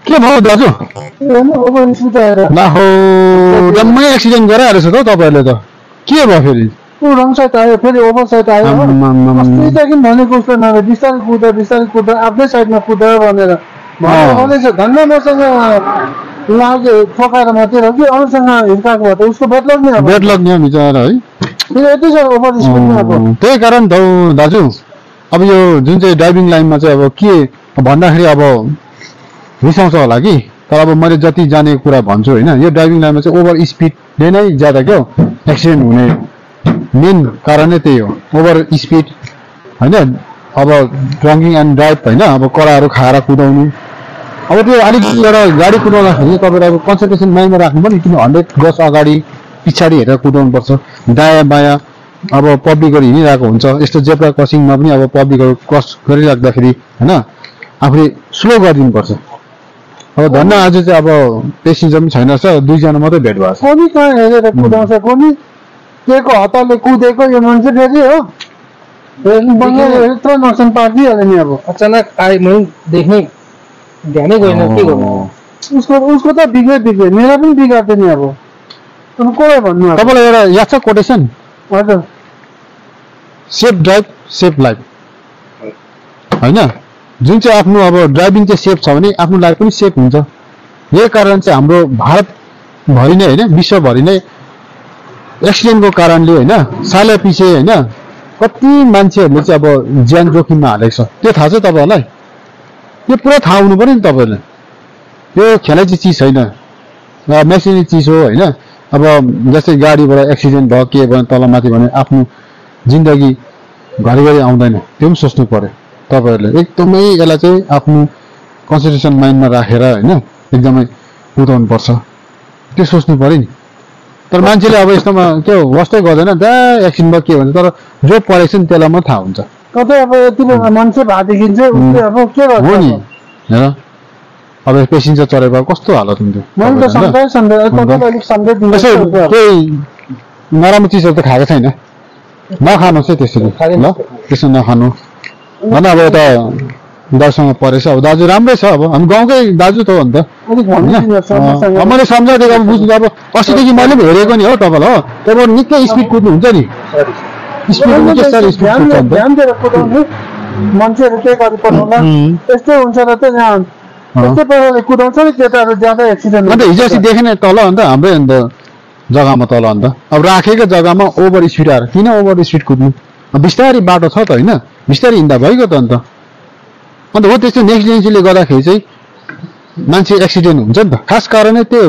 के भयो दाजु ओभर स्पिड आएर ला हो जम्मै एक्सिडेन्ट गराइहालेछ त तपाईहरुले त के भयो फेरि ऊ रङ साइड आयो फेरि ओभर साइड आयो अस्तिदेखि भनेको उसले नभए बिस्तारै कुद्दा आफ्नै साइडमा कुदेर भनेर भनेछ धन्दा मसँग लागे ठोकाएर मात्रै हो कि अरूसँग हिर्काएको भयो त उसको बेडलक नि हो बिचरा है फेरि यति छ ओभर स्पिडमा अब त्यही कारण त दाजु अब यो जुन चाहिँ ड्राइभिङ लाइनमा चाहिँ अब के भन्दाखेरि अब रिसाउँछ होला कि तर अब मैले जति जानेको कुरा भन्छु होइन यो ड्राइभिङ लाइनमा चाहिँ ओभर स्पिडले नै ज्यादा क्या एक्सिडेन्ट हुने मेन कारण नै त्यही हो ओभर स्पिड होइन अब ड्रङ्किङ एन्ड ड्राइभ होइन अब कडाहरू खाएर कुदाउनु अब त्यो अलिक एउटा गाडी कुदाउँदाखेरि तपाईँले अब कन्सन्ट्रेसन माइन्डमा राख्नु पर्ने किन 100 गज अगाडि पछाडि हेरेर कुदाउनु पर्छ दायाँ बायाँ अब पब्लिकहरू हिँडिरहेको हुन्छ यस्तो जेब्रा क्रसिङमा पनि अब पब्लिकहरू क्रस गरिराख्दाखेरि होइन आफूले स्लो गरिदिनुपर्छ अब धन्न आज चाहिँ अब पेसेन्जर पनि छैन रहेछ 2 जना मात्रै भेट भएको छ कोनी कहाँ हेरेर कुदाउँछ कोनी केको हतारले कुदेको यो मान्छे फेरि हो यत्रो नक्सन पारिदिइहाल्यो नि अब अचानक आए मैले देख्ने ध्यानै गएन के गर्नु उसको त बिग्रे मेरो पनि बिगार्दैन नि अब को भन्नु तपाईँलाई एउटा याद छ कोटेसन हजुर सेफ ड्राइभ सेफ लाइफ होइन जुन चाहिँ आफ्नो अब ड्राइभिङ चाहिँ सेफ छ भने आफ्नो लाइफ पनि सेफ हुन्छ यही कारण चाहिँ हाम्रो भारतभरि नै होइन विश्वभरि नै एक्सिडेन्टको कारणले होइन साल पछि होइन कति मान्छेहरूले चाहिँ अब ज्यान जोखिममा हालेको छ त्यो थाहा छ तपाईँहरूलाई यो पुरा थाहा हुनु पर्यो नि तपाईँहरूले यो खेलाइची चिज छैन मेसिनी चिज हो होइन अब जस्तै गाडीबाट एक्सिडेन्ट भयो के भयो तलमाथि भने आफ्नो जिन्दगी घरिघरि आउँदैन त्यो पनि सोच्नु पर्यो तपाईँहरूले एकदमै यसलाई चाहिँ आफ्नो कन्सन्ट्रेसन माइन्डमा राखेर होइन एकदमै कुदाउनु पर्छ त्यो सोच्नु पर्यो नि तर मान्छेले अब यस्तोमा के वास्तै गर्दैन दा एक्सिडेन्ट भयो के भन्छ तर जो परेको छ नि त्यसलाई मात्रै थाहा हुन्छ कतै अब यति बेला मान्छे भादेखि चाहिँ उसले अब के गर्छ हो नि हेर अब पेसेन्जर चढेको कस्तो हालत हुन्थ्यो मैले त सम्झाइ केही नराम्रो चिजहरू त खाएको छैन नखानुहोस् है त्यसरी ल त्यसो नखानु भन अब यता दाजुसँग परेछ अब दाजु राम्रै छ अब हामी गाउँकै दाजु त हो नि त मैले सम्झाइदिएको अब बुझ्नु अब अस्तिदेखि मैले पनि हेरेको नि हो तपाईँलाई हो त्यहाँबाट निकै स्पिड कुद्नु हुन्छ नि मान्छेहरू के गरी पर्नुला यस्तै हुन्छ र त यहाँ यस्तै प्रकारले कुदाउँछ नि केटाहरू ज्यादा एक्सिडेन्ट अन्त हिजो अस्ति देखेन तल अन्त हाम्रै अन्त जग्गामा तल अन्त अब राखेको जग्गामा ओभर स्पिड आएर किन ओभर स्पिड कुद्नु बिस्तारै बाटो छ त होइन बिस्तारै हिँड्दा भइगयो त अन्त हो त्यस्तो नेग्लिजेन्सीले गर्दाखेरि चाहिँ मान्छे एक्सिडेन्ट हुन्छ नि त खास कारण नै त्यही हो